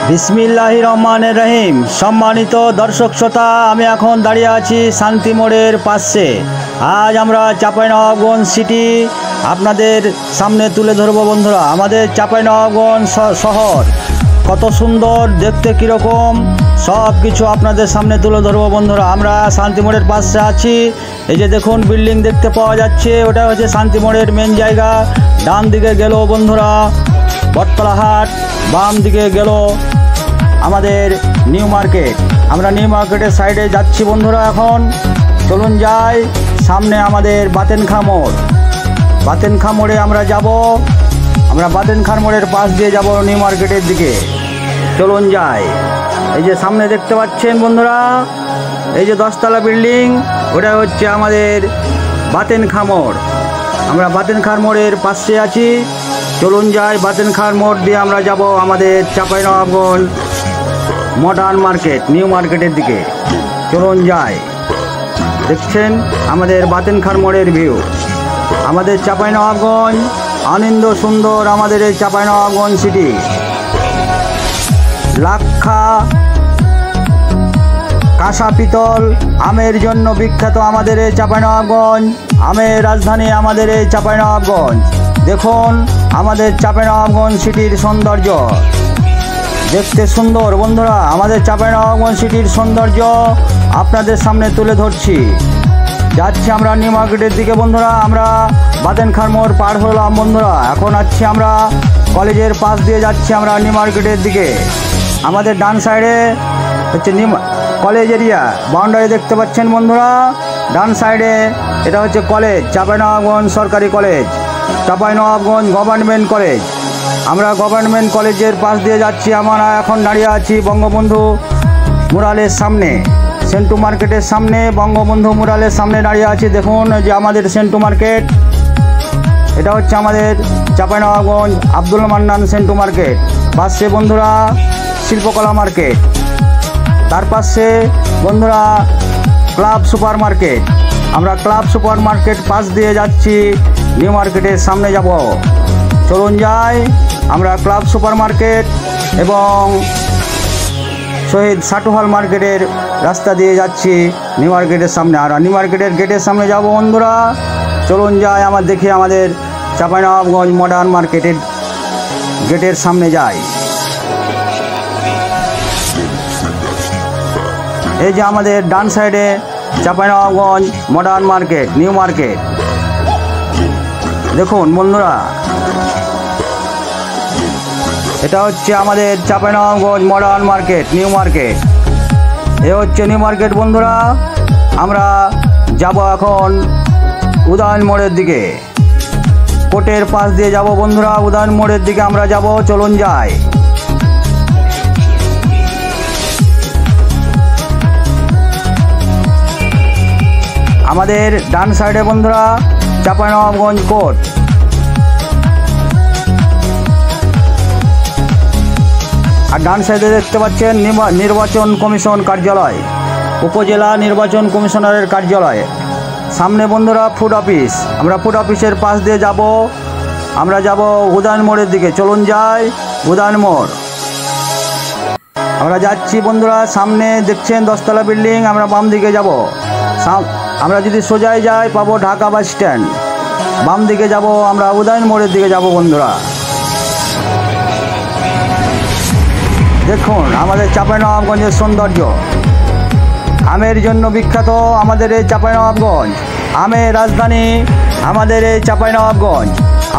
বিসমিল্লাহির রহমানির রহিম। সম্মানিত দর্শক শ্রোতা, আমি এখন দাঁড়িয়ে আছি শান্তি মোড়ের পাশে। আজ আমরা চাঁপাইনবাবগঞ্জ সিটি আপনাদের সামনে তুলে ধরবো বন্ধুরা। আমাদের চাঁপাইনবাবগঞ্জ শহর কত সুন্দর, দেখতে কীরকম, সব কিছু আপনাদের সামনে তুলে ধরবো বন্ধুরা। আমরা শান্তি মোড়ের পাশে আছি। এই যে দেখুন বিল্ডিং দেখতে পাওয়া যাচ্ছে, ওটা হচ্ছে শান্তি মোড়ের মেন জায়গা। ডান দিকে গেল বন্ধুরা বটতলা হাট, বাম দিকে গেল আমাদের নিউ মার্কেট। আমরা নিউ মার্কেটের সাইডে যাচ্ছি বন্ধুরা। এখন চলুন যাই, সামনে আমাদের বাতেনখা মোড়। বাতেনখা মোড়ে আমরা যাব। আমরা বাতেনখা মোড়ের পাশ দিয়ে যাব নিউ মার্কেটের দিকে। চলুন যাই। এই যে সামনে দেখতে পাচ্ছেন বন্ধুরা, এই যে 10 তলা বিল্ডিং, ওটা হচ্ছে আমাদের বাতেনখা মোড়। আমরা বাতেনখা মোড়ের পাশে আছি। চলুন যাই, বাতেনখা মোড় দিয়ে আমরা যাব আমাদের চাঁপাইনবাবগঞ্জ মডার্ন মার্কেট, নিউ মার্কেটের দিকে। চলুন যাই। দেখছেন আমাদের বাতেনখা মোড়ের ভিউ। আমাদের চাঁপাইনবাবগঞ্জ আনন্দ সুন্দর, আমাদের এই চাঁপাইনবাবগঞ্জ সিটি। লাক্ষা কাঁসা পিতল আমের জন্য বিখ্যাত আমাদের এই চাঁপাইনবাবগঞ্জ। আমের রাজধানী আমাদের এই চাঁপাইনবাবগঞ্জ। দেখুন আমাদের চাঁপাইনবাবগঞ্জ সিটির সৌন্দর্য, দেখতে সুন্দর বন্ধুরা। আমাদের চাঁপাইনবাবগঞ্জ সিটির সৌন্দর্য আপনাদের সামনে তুলে ধরছি। যাচ্ছি আমরা নিউ মার্কেটের দিকে বন্ধুরা। আমরা বাতেনখা মোড় পার হলাম বন্ধুরা। এখন আছি আমরা কলেজের পাশ দিয়ে যাচ্ছি আমরা নিউ মার্কেটের দিকে। আমাদের ডান সাইডে হচ্ছে কলেজ এরিয়া, বাউন্ডারি দেখতে পাচ্ছেন বন্ধুরা। ডান সাইডে এটা হচ্ছে কলেজ, চাঁপাইনবাবগঞ্জ সরকারি কলেজ, চাঁপাইনবাবগঞ্জ গভর্নমেন্ট কলেজ। আমরা গভর্নমেন্ট কলেজের পাশ দিয়ে যাচ্ছি। আমরা এখন দাঁড়িয়ে আছি বঙ্গবন্ধু মুরালের সামনে, সেন্টু মার্কেটের সামনে। বঙ্গবন্ধু মুরালের সামনে দাঁড়িয়ে আছি। দেখুন যে আমাদের সেন্টু মার্কেট, এটা হচ্ছে আমাদের চাঁপাইনবাবগঞ্জ আব্দুল মান্নান সেন্টু মার্কেট। পাশে বন্ধুরা শিল্পকলা মার্কেট, তার পাশে বন্ধুরা ক্লাব সুপার মার্কেট। আমরা ক্লাব সুপার মার্কেট পাশ দিয়ে যাচ্ছি, নিউ মার্কেটের সামনে যাব। চলুন যাই। আমরা ক্লাব সুপার মার্কেট এবং শহীদ সাটুহাল মার্কেটের রাস্তা দিয়ে যাচ্ছি নিউ মার্কেটের সামনে। আর নিউ মার্কেটের গেটের সামনে যাব বন্ধুরা। চলুন যাই, আমার দেখি আমাদের চাঁপাইনবাবগঞ্জ মডার্ন মার্কেটের গেটের সামনে যাই। এই যে আমাদের ডান সাইডে Chapainawabganj modern market, new market. দেখুন বন্ধুরা, এটা হচ্ছে আমাদের Chapainawabganj modern market, new market. এ হচ্ছে নিউ মার্কেট বন্ধুরা। আমরা যাব এখন উদয়ন মোড়ের দিকে। কোর্টের পাশ দিয়ে যাব বন্ধুরা, উদয়ন মোড়ের দিকে আমরা যাব। চলুন যাই। আমাদের ডান সাইডে বন্ধুরা চাঁপাইনবাবগঞ্জ কোর্ট। আর ডান সাইডে দেখতে পাচ্ছেন নির্বাচন কমিশন কার্যালয়, উপজেলা নির্বাচন কমিশনারের কার্যালয়। সামনে বন্ধুরা ফুড অফিস। আমরা ফুড অফিসের পাশ দিয়ে যাব। আমরা যাব উদয়ন মোড়ের দিকে। চলুন যাই, উদয়ন মোড় আমরা যাচ্ছি বন্ধুরা। সামনে দেখছেন 10 তলা বিল্ডিং। আমরা বাম দিকে যাব। আমরা যদি সোজাই যাই পাবো ঢাকা বাস স্ট্যান্ড। বাম দিকে যাব, আমরা উদয়ন মোড়ের দিকে যাব বন্ধুরা। দেখুন আমাদের চাঁপাইনবাবগঞ্জের সৌন্দর্য। আমের জন্য বিখ্যাত আমাদের এই চাঁপাইনবাবগঞ্জ। আমের রাজধানী আমাদের এই চাঁপাইনবাবগঞ্জ।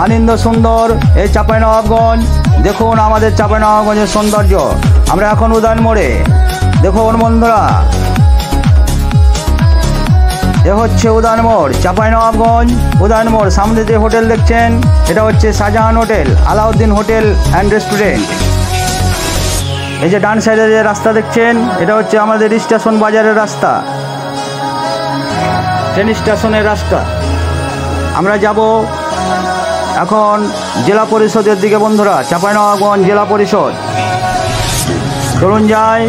আনন্দ সুন্দর এই চাঁপাইনবাবগঞ্জ। দেখুন আমাদের চাঁপাইনবাবগঞ্জের সৌন্দর্য। আমরা এখন উদয়ন মোড়ে। দেখুন বন্ধুরা, এ হচ্ছে উদয়ন মোড়, চাঁপাইনবাবগঞ্জ উদয়ন মোড়। সামনে যে হোটেল দেখছেন, এটা হচ্ছে Shahjahan hotel, Alauddin hotel and restaurant. এই যে ডান সাইডে যে রাস্তা দেখছেন, এটা হচ্ছে আমাদের স্টেশন বাজারের রাস্তা, ট্রেন স্টেশনের রাস্তা। আমরা যাব এখন জেলা পরিষদের দিকে বন্ধুরা, চাঁপাইনবাবগঞ্জ জেলা পরিষদ। চলুন যাই।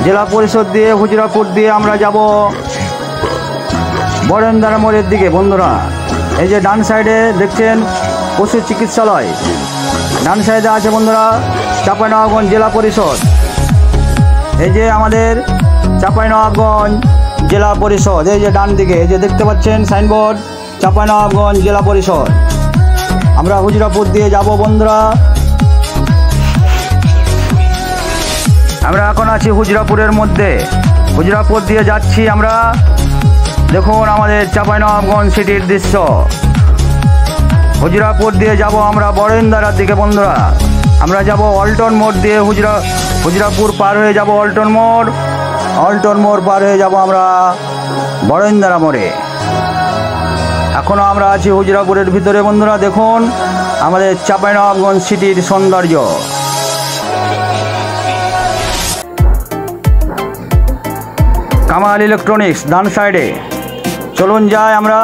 জেলা পরিষদ দিয়ে হুজরাপুর দিয়ে আমরা যাব বরেন্দ্র মোড়ের দিকে বন্ধুরা। এই যে ডান সাইডে দেখছেন পশু চিকিৎসালয়, ডান সাইডে আছে বন্ধুরা চাঁপাইনবাবগঞ্জ জেলা পরিষদ। এই যে আমাদের চাঁপাইনবাবগঞ্জ জেলা পরিষদ, এই যে ডান দিকে এই যে দেখতে পাচ্ছেন সাইনবোর্ড চাঁপাইনবাবগঞ্জ জেলা পরিষদ। আমরা হুজরাপুর দিয়ে যাব বন্ধুরা। আমরা এখন আছি হুজরাপুরের মধ্যে, হুজরাপুর দিয়ে যাচ্ছি আমরা। দেখুন আমাদের চাঁপাইনবাবগঞ্জ সিটির দৃশ্য। হুজরাপুর দিয়ে যাব আমরা বরেন্দ্রার দিকে বন্ধুরা। আমরা যাব অল্টন মোড় দিয়ে হুজরাপুর পার হয়ে যাব অল্টন মোড় পার হয়ে যাব আমরা বরেন্দ্রা মোড়ে। এখনও আমরা আছি হুজরাপুরের ভিতরে বন্ধুরা। দেখুন আমাদের চাঁপাইনবাবগঞ্জ সিটির সৌন্দর্য। কামাল ইলেকট্রনিক্স ডান সাইডে। চলুন যাই আমরা।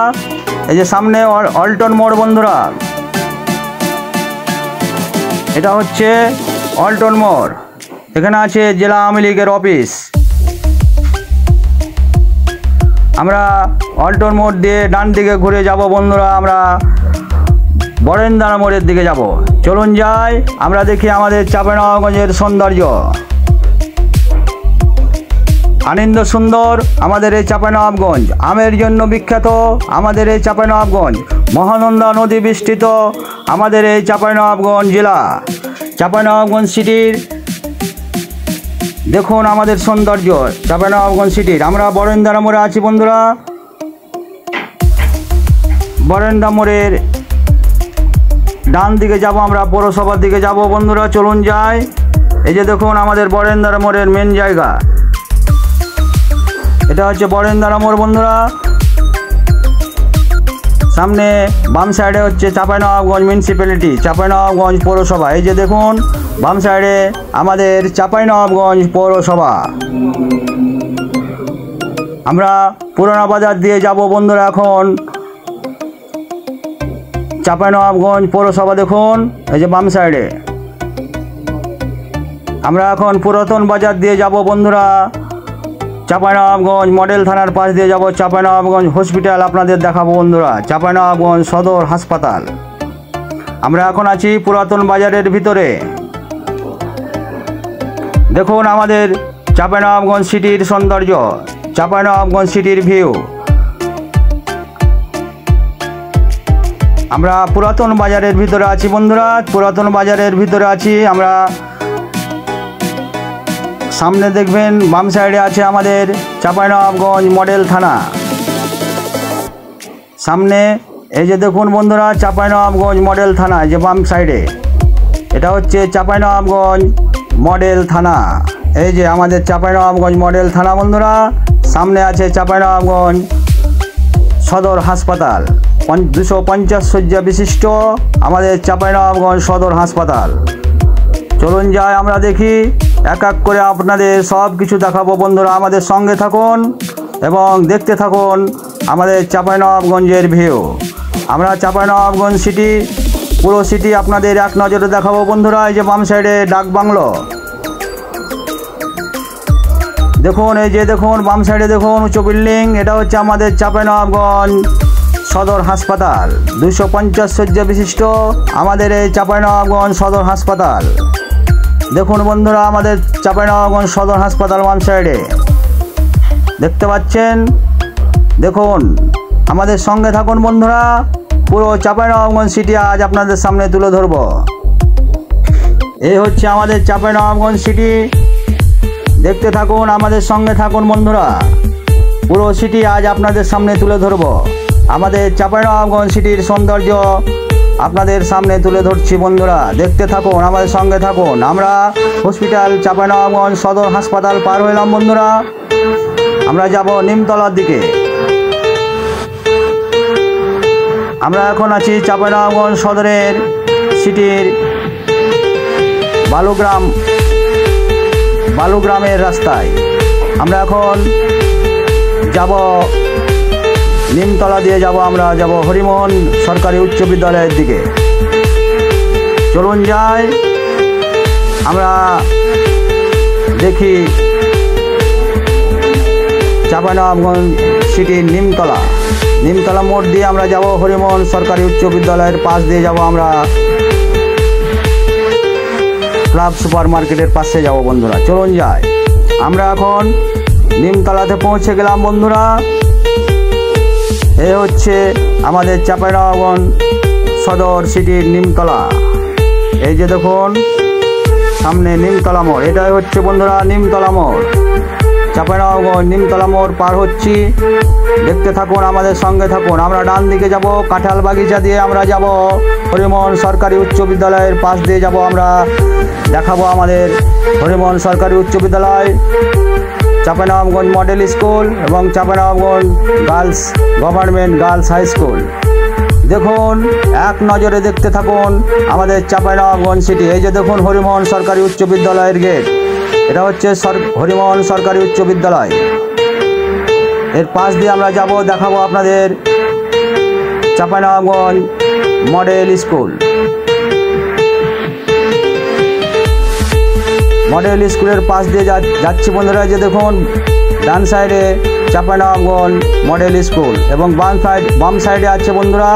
এই যে সামনে অল্টন মোড় বন্ধুরা, এটা হচ্ছে অল্টন মোড়। এখানে আছে জেলা আওয়ামী লীগের অফিস। আমরা অল্টন মোড় দিয়ে ডান দিকে ঘুরে যাব বন্ধুরা, আমরা বরেন্দ্রা মোড়ের দিকে যাব। চলুন যাই আমরা দেখি আমাদের চাঁপাইনবাবগঞ্জের সৌন্দর্য। আনন্দ সুন্দর আমাদের এই চাঁপাইনবাবগঞ্জ, আমের জন্য বিখ্যাত আমাদের এই চাঁপাইনবাবগঞ্জ, মহানন্দা নদী বেষ্টিত আমাদের এই চাঁপাইনবাবগঞ্জ জেলা, চাঁপাইনবাবগঞ্জ সিটির দেখুন আমাদের সৌন্দর্য চাঁপাইনবাবগঞ্জ সিটির। আমরা বরেন্দ্রা মোড়ে আছি বন্ধুরা। বরেন্দ্রা মোড়ের ডান দিকে যাব আমরা, পৌরসভার দিকে যাব বন্ধুরা। চলুন যাই। এই যে দেখুন আমাদের বরেন্দ্রা মোড়ের মেন জায়গা, এটা হচ্ছে বরেন্দ্রা মোড় বন্ধুরা। সামনে বাম সাইডে হচ্ছে চাঁপাইনবাবগঞ্জ মিউনিসিপ্যালিটি, চাঁপাইনবাবগঞ্জ পৌরসভা। এই যে দেখুন বাম সাইডে আমাদের চাঁপাইনবাবগঞ্জ পৌরসভা। আমরা পুরানা বাজার দিয়ে যাব বন্ধুরা। এখন চাঁপাইনবাবগঞ্জ পৌরসভা দেখুন এই যে বাম সাইডে। আমরা এখন পুরাতন বাজার দিয়ে যাব বন্ধুরা। চাঁপাইনবাবগঞ্জ মডেল থানার পাশ দিয়ে যাব চাঁপাইনবাবগঞ্জ হসপিটাল আপনাদের দেখাবো বন্ধুরা, চাঁপাইনবাবগঞ্জ সদর হাসপাতাল। আমরা এখন আছি পুরাতন বাজারের ভিতরে। দেখুন আমাদের চাঁপাইনবাবগঞ্জ সিটির সৌন্দর্য, চাঁপাইনবাবগঞ্জ সিটির ভিউ। আমরা পুরাতন বাজারের ভিতরে আছি বন্ধুরা, পুরাতন বাজারের ভিতরে আছি আমরা। সামনে দেখবেন বাম সাইডে আছে আমাদের চাঁপাইনবাবগঞ্জ মডেল থানা। সামনে এই যে দেখুন বন্ধুরা চাঁপাইনবাবগঞ্জ মডেল থানা, যে বাম সাইডে এটা হচ্ছে চাঁপাইনবাবগঞ্জ মডেল থানা। এই যে আমাদের চাঁপাইনবাবগঞ্জ মডেল থানা বন্ধুরা। সামনে আছে চাঁপাইনবাবগঞ্জ সদর হাসপাতাল, 250 শয্যা বিশিষ্ট আমাদের চাঁপাইনবাবগঞ্জ সদর হাসপাতাল। চলুন যাই আমরা দেখি, এক এক করে আপনাদের সব কিছু দেখাবো বন্ধুরা। আমাদের সঙ্গে থাকুন এবং দেখতে থাকুন আমাদের চাঁপাইনবাবগঞ্জের ভিউ। আমরা চাঁপাইনবাবগঞ্জ সিটি, পুরো সিটি আপনাদের এক নজরে দেখাবো বন্ধুরা। এই যে বাম সাইডে ডাক বাংলো দেখুন, এই যে দেখুন বাম সাইডে দেখুন উঁচু বিল্ডিং, এটা হচ্ছে আমাদের চাঁপাইনবাবগঞ্জ সদর হাসপাতাল, 250 শয্যা বিশিষ্ট আমাদের এই চাঁপাইনবাবগঞ্জ সদর হাসপাতাল। দেখুন বন্ধুরা আমাদের চাঁপাইনবাবগঞ্জ সদর হাসপাতাল বাম সাইডে দেখতে পাচ্ছেন। দেখুন আমাদের সঙ্গে থাকুন বন্ধুরা, পুরো চাঁপাইনবাবগঞ্জ সিটি আজ আপনাদের সামনে তুলে ধরব। এই হচ্ছে আমাদের চাঁপাইনবাবগঞ্জ সিটি, দেখতে থাকুন আমাদের সঙ্গে থাকুন বন্ধুরা। পুরো সিটি আজ আপনাদের সামনে তুলে ধরব। আমাদের চাঁপাইনবাবগঞ্জ সিটির সৌন্দর্য আপনাদের সামনে তুলে ধরছি বন্ধুরা, দেখতে থাকুন আমাদের সঙ্গে থাকুন। আমরা হসপিটাল চাঁপাইনবাবগঞ্জ সদর হাসপাতাল পার হইলাম বন্ধুরা। আমরা যাব নিমতলার দিকে। আমরা এখন আছি চাঁপাইনবাবগঞ্জ সদরের সিটির বালুগ্রামের রাস্তায়। আমরা এখন যাব নিমতলা দিয়ে যাব, আমরা যাব হরিমোহন সরকারি উচ্চ বিদ্যালয়ের দিকে। চলুন যাই আমরা দেখি চাঁপাইনবাবগঞ্জ সিটির নিমতলা মোড় দিয়ে আমরা যাব হরিমোহন সরকারি উচ্চ বিদ্যালয়ের পাশ দিয়ে যাব আমরা ক্লাব সুপার মার্কেটের পাশে যাব বন্ধুরা, চলুন যাই। আমরা এখন নিমতলাতে পৌঁছে গেলাম বন্ধুরা। এ হচ্ছে আমাদের চাঁপাইনবাবগঞ্জ সদর সিটির নিমতলা। এই যে দেখুন সামনে নিমতলা মোড়, এটাই হচ্ছে বন্ধুরা নিমতলা মোড়। চাঁপাইনবাবগঞ্জ নিমতলা মোড় পার হচ্ছি, দেখতে থাকুন, আমাদের সঙ্গে থাকুন। আমরা ডান দিকে যাব, কাঁঠাল বাগিচা দিয়ে আমরা যাব হরিমোহন সরকারি উচ্চ বিদ্যালয়ের পাশ দিয়ে যাব। আমরা দেখাবো আমাদের হরিমোহন সরকারি উচ্চ বিদ্যালয়, চাঁপাইনবাবগঞ্জ মডেল স্কুল এবং Chapainawabganj girls government girls high school. দেখুন এক নজরে দেখতে থাকুন আমাদের চাঁপাইনবাবগঞ্জ সিটি। এই যে দেখুন হরিমোহন সরকারি উচ্চ বিদ্যালয়ের গেট, এটা হচ্ছে হরিমোহন সরকারি উচ্চ বিদ্যালয়। এর পাশ দিয়ে আমরা যাব, দেখাবো আপনাদের চাঁপাইনবাবগঞ্জ মডেল স্কুল। মডেল স্কুলের পাশ দিয়ে যাচ্ছি বন্ধুরা। যে দেখুন ডান সাইডে চাঁপাইনবাবগঞ্জ মডেল স্কুল এবং বাম সাইডে আছে বন্ধুরা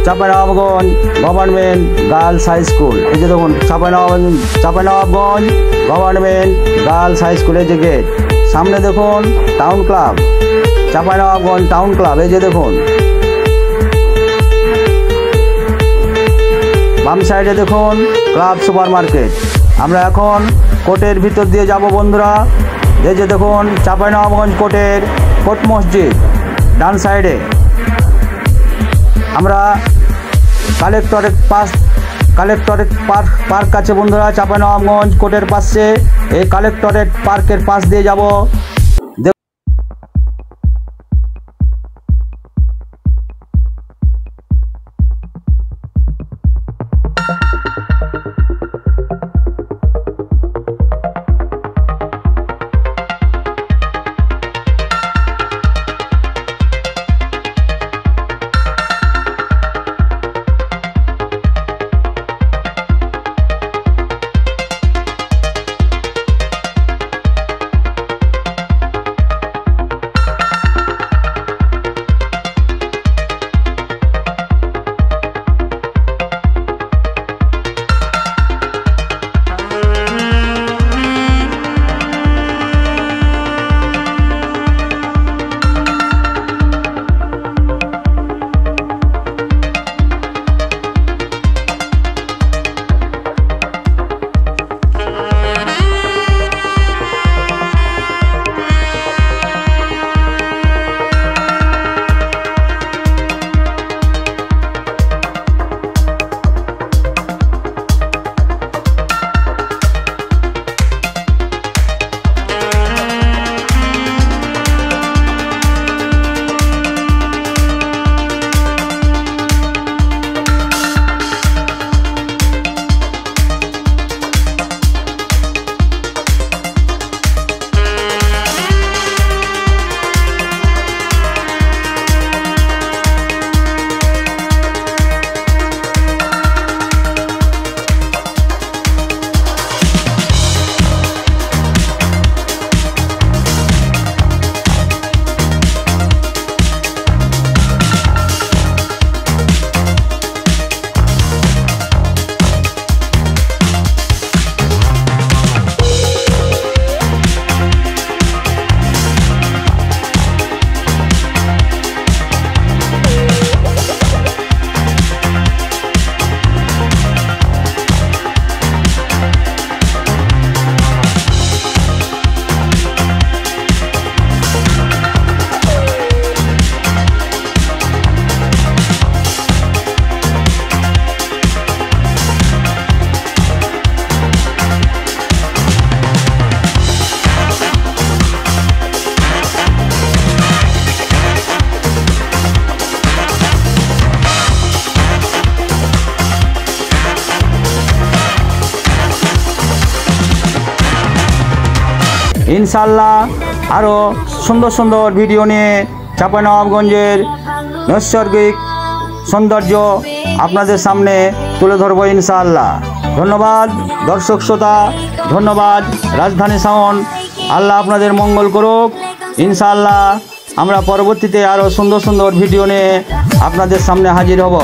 Chapainawabganj government girls high school. এই যে দেখুন চাঁপাইনবাবগঞ্জ গভর্নমেন্ট গার্লস হাই স্কুলের যে গেট, সামনে দেখুন town club, Chapainawabganj town club. এই যে দেখুন বাম সাইডে দেখুন ক্লাব সুপার মার্কেট। আমরা এখন কোর্টের ভিতর দিয়ে যাব বন্ধুরা। এই যে দেখুন চাঁপাইনবাবগঞ্জ কোর্ট মসজিদ ডান সাইডে। আমরা কালেক্টরেট পার্ক আছে বন্ধুরা চাঁপাইনবাবগঞ্জ কোর্টের পাশে। এই কালেক্টরেট পার্কের পাশ দিয়ে যাব। ইনশাল্লাহ আরও সুন্দর সুন্দর ভিডিও নিয়ে চাঁপাইনবাবগঞ্জের নৈসর্গিক সৌন্দর্য আপনাদের সামনে তুলে ধরবো ইনশাআল্লাহ। ধন্যবাদ দর্শক শ্রোতা, ধন্যবাদ রাজধানী সাউন্ড। আল্লাহ আপনাদের মঙ্গল করুক ইনশাআল্লাহ। আমরা পরবর্তীতে আরও সুন্দর সুন্দর ভিডিও নিয়ে আপনাদের সামনে হাজির হব।